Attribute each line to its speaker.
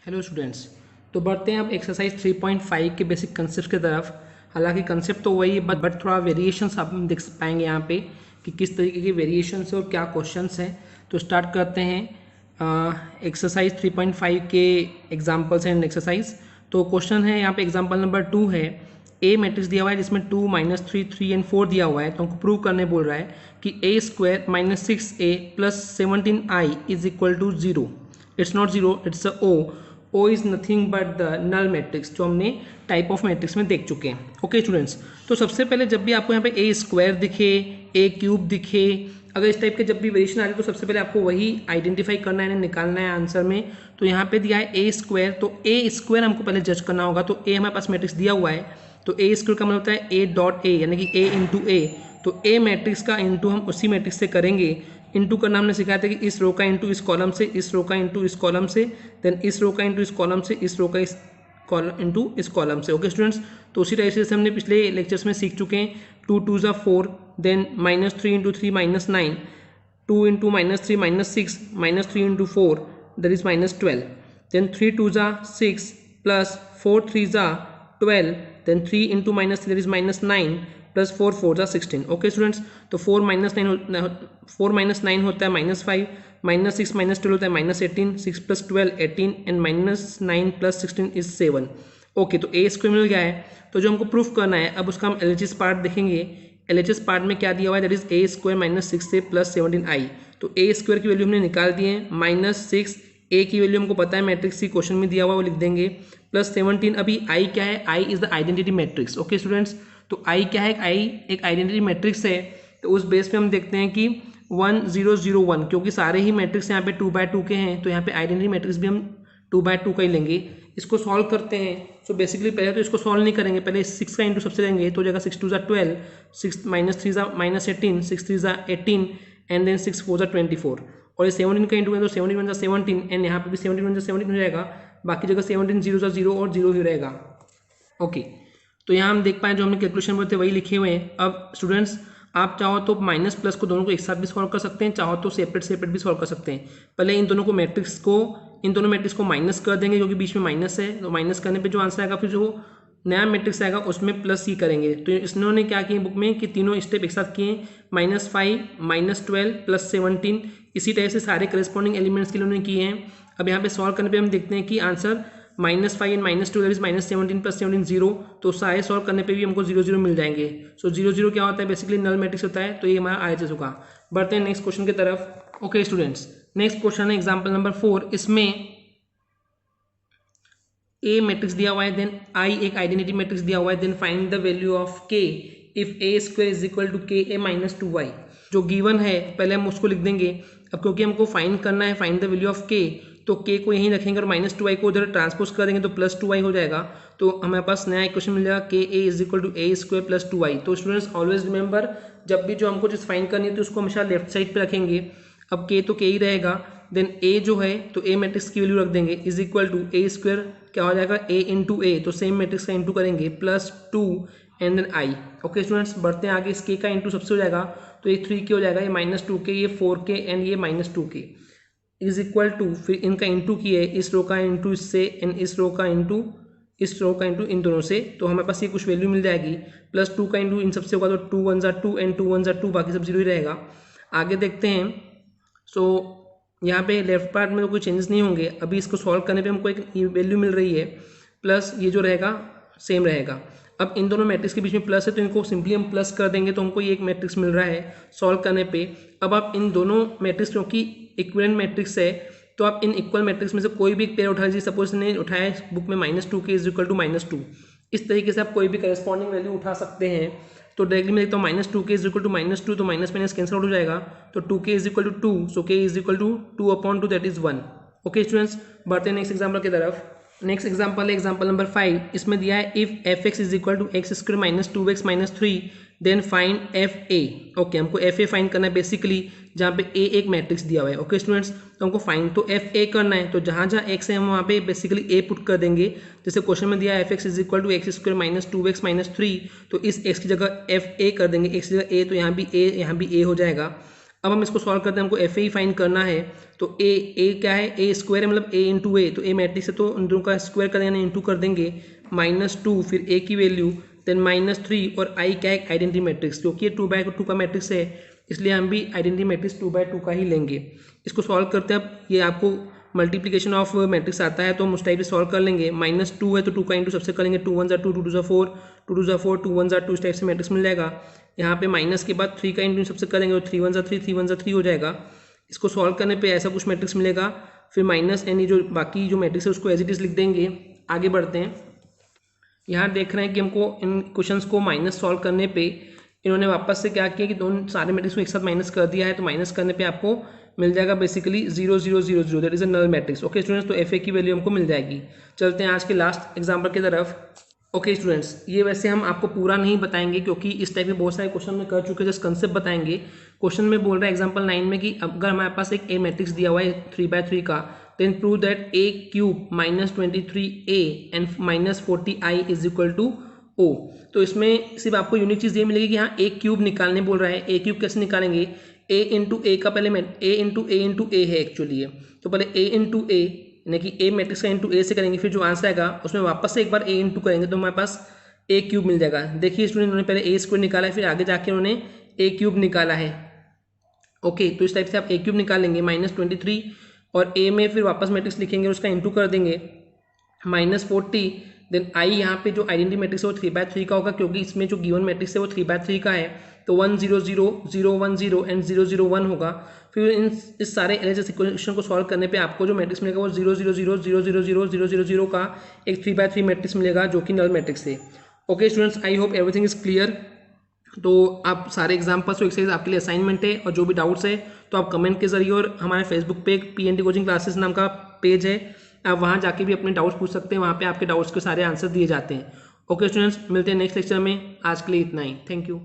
Speaker 1: Hello students. तो बढ़ते हैं अब एक्सरसाइज 3.5 के बेसिक कंसेप्ट की तरफ। हालांकि कंसेप्ट तो वही है बट थोड़ा वेरिएशंस आप देख पाएंगे यहाँ पे कि किस तरीके के वेरिएशंस है और क्या क्वेश्चंस हैं। तो स्टार्ट करते हैं एक्सरसाइज 3.5 के एग्जाम्पल्स एंड एक्सरसाइज। तो क्वेश्चन है यहाँ पे एग्जाम्पल नंबर 2 है। ए मैट्रिक्स दिया हुआ है जिसमें 2 -3 3 एंड 4 दिया हुआ है। तो हमको प्रूव करने बोल रहा है कि a square -6a + 17i is equal to 0। It's not 0, it's a O is nothing but the null matrix, जो हमने टाइप ऑफ मैट्रिक्स में देख चुके हैं। ओके स्टूडेंट्स, तो सबसे पहले जब भी आपको यहाँ पे ए स्क्वायर दिखे, ए क्यूब दिखे, अगर इस टाइप के जब भी वेरिएशन आ रही है तो सबसे पहले आपको वही आइडेंटिफाई करना है, निकालना है आंसर में। तो यहाँ पे दिया है ए स्क्वायर, तो ए स्क्वायर हमको पहले जज करना होगा। तो ए हमारे पास मैट्रिक्स दिया हुआ है, तो ए स्क्वायर का मतलब होता है ए डॉट ए, यानी कि ए इंटू ए। तो ए मैट्रिक्स का इंटू हम उसी मैट्रिक्स से करेंगे। इंटू करना हमने सिखाया था कि इस रो का इंटू इस कॉलम से, इस रो का इंटू इस कॉलम से, देन इस रो का इंटू इस कॉलम से, इस रो का इस कॉलम इंटू इस कॉलम से। ओके स्टूडेंट्स, तो उसी टाइप से हमने पिछले लेक्चर्स में सीख चुके हैं। 2 2 ज़ा 4, then -3 into 3 -9, 2 into -3 -6, -3 into 4 that is -12, then 3 2 ज़ा 6 प्लस 4 3 ज़ा 12, then 3 into -3 that is -9 plus 4 4 ज़ा 16। ओके स्टूडेंट्स, तो 4 - 9 होता है -5, -6 -12 होता है -18, 6 + 12 18 एंड -9 + 16 इज 7। ओके, तो ए स्क्वायर मिल गया है। तो जो हमको प्रूफ करना है अब उसका हम एलएचएस पार्ट देखेंगे। एलएचएस पार्ट में क्या दिया हुआ है, that is a square -6a + 17i। तो ए स्क्वायर की वैल्यू हमने निकाल दी है, -6 ए की वैल्यू हमको पता है, मैट्रिक्स की क्वेश्चन में दिया हुआ है वो लिख देंगे, प्लस 17। अभी आई क्या है, I is the identity matrix. Okay students, तो आई क्या है, आई एक आइडेंटिटी मैट्रिक्स है। तो उस बेस पे हम देखते हैं कि 1 0 0 1, क्योंकि सारे ही मैट्रिक्स यहाँ पे 2/2 के हैं, तो यहाँ पे आइडेंटिटी मैट्रिक्स भी हम 2/2 का ही लेंगे। इसको सॉल्व करते हैं। सो बेसिकली पहले तो इसको सॉल्व नहीं करेंगे, पहले 6 का इंटू सबसे लेंगे, तो हो जाएगा 6 2 ज़ा 12, 6 -3 ज़ा -18, 6 3 ज़ा 18 एंड देन 6 4 ज़ा 24। और ये 17 का इंटू है तो 17 1 ज़ा 17 एंड यहाँ पे भी 17 1 ज़ा 17 हो जाएगा। बाकी जगह 17 0 ज़ा 0 और 0 ही रहेगा। ओके, तो यहाँ हम देख पाए जो हमने कैलकुलेशन बोलते वही लिखे हुए हैं। अब स्टूडेंट्स, आप चाहो तो माइनस प्लस को दोनों को एक साथ भी सॉल्व कर सकते हैं, चाहो तो सेपरेट भी सॉल्व कर सकते हैं। पहले इन दोनों मैट्रिक्स को माइनस कर देंगे क्योंकि बीच में माइनस है, तो माइनस करने पे जो आंसर आएगा, फिर जो नया मैट्रिक्स आएगा उसमें प्लस ही करेंगे। तो इन्होंने क्या किए बुक में कि तीनों स्टेप एक साथ किए, -5 -12 + 17। इसी टाइप से सारे करस्पॉन्डिंग एलिमेंट्स के लिए उन्होंने किए हैं। अब यहाँ पे सॉल्व करने पर हम देखते हैं कि आंसर -5 एंड -2 दैट इज -17 + 17 0। तो सारे सॉल्व करने पे भी हमको 0 0 मिल जाएंगे। सो 0 0 क्या होता है, बेसिकली नल मैट्रिक्स होता है। तो ये हमारा आरएचएस होगा। बढ़ते हैं नेक्स्ट क्वेश्चन की तरफ। ओके स्टूडेंट्स, नेक्स्ट क्वेश्चन है एग्जांपल नंबर 4। इसमें ए मैट्रिक्स दिया हुआ है, देन आई एक आइडेंटिटी मैट्रिक्स दिया हुआ है, then find the value of K if A square is equal to K A -2y। जो गिवन है पहले हम उसको लिख देंगे। अब क्योंकि हमको फाइंड करना है फाइंड द वैल्यू ऑफ के, तो के को यहीं रखेंगे और -2y को उधर ट्रांसपोज कर देंगे तो +2y हो जाएगा। तो हमारे पास नया इक्वेशन मिल जाएगा K A is equal to A square + 2y। तो स्टूडेंट्स ऑलवेज रिमेंबर, जब भी जो हमको चीज़ फाइंड करनी है तो उसको हमेशा लेफ्ट साइड पे रखेंगे। अब के तो के ही रहेगा, देन ए जो है तो ए मैट्रिक्स की वैल्यू रख देंगे is equal to A square क्या हो जाएगा, ए इंटू ए, तो सेम मैट्रिक्स का इंटू करेंगे, +2 and then I. Okay students, बढ़ते हैं आगे। इस के का इंटू सबसे हो जाएगा, तो ये 3k हो जाएगा, ये -2k, ये 4k एंड ये -2k इज इक्वल टू, फिर इनका इंटू किए, इस रो का इंटू इससे एंड इस रो का इंटू इन दोनों से, तो हमारे पास ये कुछ वैल्यू मिल जाएगी। +2 का इंटू इन सबसे होगा तो 2 1 ज़ा 2 एंड 2 1 ज़ा 2, बाकी सब 0 ही रहेगा। आगे देखते हैं। सो यहाँ पे लेफ्ट पार्ट में तो कोई चेंजेस नहीं होंगे। अभी इसको सॉल्व करने पे हमको एक वैल्यू मिल रही है, प्लस ये जो रहेगा सेम रहेगा। अब इन दोनों मैट्रिक्स के बीच में प्लस है तो इनको सिंपली हम प्लस कर देंगे, तो हमको ये एक मैट्रिक्स मिल रहा है सॉल्व करने पे। अब आप इन दोनों मैट्रिक्स, क्योंकि इक्विवेलेंट मैट्रिक्स है, तो आप इन इक्वल मैट्रिक्स में से कोई भी एक पेयर उठा लीजिए। सपोज ने उठाया बुक में -2k इज इक्वल टू -2। इस तरीके से आप कोई भी करस्पॉन्डिंग वैल्यू उठा सकते हैं। तो डायरेक्टली मैं देखता हूँ -2k इज इक्वल टू -2, तो माइनस माइनस कैंसिल आउट हो जाएगा, तो 2k is equal to 2, so k is equal to 2/2 that is 1। Okay students, बढ़ते हैं नेक्स्ट एग्जाम्पल की तरफ। नेक्स्ट एग्जाम्पल है एग्जाम्पल नंबर 5। इसमें दिया है if f(x) is equal to x² -2x -3 then find fa। Okay, हमको fa फाइंड करना है बेसिकली, जहाँ पे a एक मैट्रिक्स दिया हुआ है। ओके स्टूडेंट्स, तो हमको फाइंड तो fa करना है, तो जहाँ जहाँ x है हम वहाँ पे बेसिकली a पुट कर देंगे। जैसे क्वेश्चन में दिया है f(x) is equal to x² -2x -3, तो इस x की जगह fa कर देंगे, x की जगह a, तो यहाँ भी a हो जाएगा। अब हम इसको सॉल्व करते हैं, हमको एफ ए फाइंड करना है। तो ए क्या है, ए स्क्वायर है, मतलब ए इंटू ए, तो ए मैट्रिक्स है तो उन दोनों का स्क्वायर कर देंगे, इंटू कर देंगे, -2 फिर ए की वैल्यू देन -3 और आई क्या है, आइडेंटिटी मैट्रिक्स, क्योंकि ये 2/2 का मैट्रिक्स है इसलिए हम भी आइडेंटिटी मैट्रिक्स 2/2 का ही लेंगे। इसको सॉल्व करते हैं। अब ये आपको मल्टीप्लिकेशन ऑफ मैट्रिक्स आता है तो हम उस टाइप से सॉल्व कर लेंगे। -2 है तो 2 का इंटू सबसे करेंगे, 2 1 2 2 2 4 2 2 4 2 1 2 इस टाइप से मैट्रिक्स मिल जाएगा। यहाँ पे माइनस के बाद 3 का इंटू सबसे करेंगे तो 3 1 3 3 1 3 हो जाएगा। इसको सॉल्व करने पे ऐसा कुछ मैट्रिक्स मिलेगा। फिर माइनस यानी जो बाकी जो मैट्रिक्स है उसको एज इट इज लिख देंगे। आगे बढ़ते हैं। यहाँ देख रहे हैं कि हमको इन क्वेश्चंस को माइनस सॉल्व करने पे इन्होंने वापस से क्या किया कि दोनों सारे मैट्रिक्स को एक साथ माइनस कर दिया है, तो माइनस करने पे आपको मिल जाएगा basically 0 0 0 0, that is a null matrix. Okay students, तो एफ ए की वैल्यू हमको मिल जाएगी। चलते हैं आज के लास्ट एग्जाम्पल की तरफ। ओके स्टूडेंट्स, ये वैसे हम आपको पूरा नहीं बताएंगे क्योंकि इस टाइप के बहुत सारे क्वेश्चन में कर चुके हैं, जस्ट कंसेप्ट बताएंगे। क्वेश्चन में बोल रहा है एग्जाम्पल 9 में कि अगर हमारे पास एक ए मैट्रिक्स दिया हुआ है 3/3 का, then prove that a cube -23a and -40i is equal to O. तो इसमें सिर्फ आपको यूनिक चीज़ ये मिलेगी कि हाँ ए क्यूब निकालने बोल रहा है। ए क्यूब कैसे निकालेंगे, a इंटू ए का पहले a इंटू ए है एक्चुअली ये, तो पहले a इंटू ए यानी कि ए मैट्रिक्स का इंटू ए से करेंगे, फिर जो आंसर आएगा उसमें वापस से एक बार ए इंटू करेंगे तो हमारे पास ए क्यूब मिल जाएगा। देखिए स्टूडेंट, उन्होंने पहले ए स्क्वायर निकाला है, फिर आगे जाके उन्होंने ए क्यूब निकाला है। ओके, तो इस टाइप से आप ए क्यूब निकालेंगे -23 और ए में फिर वापस मैट्रिक्स लिखेंगे, उसका इंटू कर देंगे -40, देन आई यहाँ पे जो आइडेंटिटी मैट्रिक्स है वो 3/3 का होगा क्योंकि इसमें जो गिवन मैट्रिक्स है वो 3/3 का है, तो 1 0 0 0 1 0 एंड 0 0 1 होगा। फिर इस सारे एलएचएस इक्वेशन को सॉल्व करने पे आपको जो मैट्रिक्स मिलेगा वो 0 0 0 0 0 0 0 0 0 का एक 3/3 मैट्रिक्स मिलेगा जो कि नल मैट्रिक्स है। Okay students, I hope everything is clear. तो आप सारे एग्जाम्पल्स और एक्सरसाइज आपके लिए असाइनमेंट है, और जो भी डाउट्स है तो आप कमेंट के जरिए, और हमारे फेसबुक पे एक PNT कोचिंग क्लासेस नाम का पेज है, आप वहाँ जाके भी अपने डाउट्स पूछ सकते हैं, वहाँ पे आपके डाउट्स के सारे आंसर दिए जाते हैं। ओके स्टूडेंट्स, मिलते हैं नेक्स्ट लेक्चर में। आज के लिए इतना ही, थैंक यू।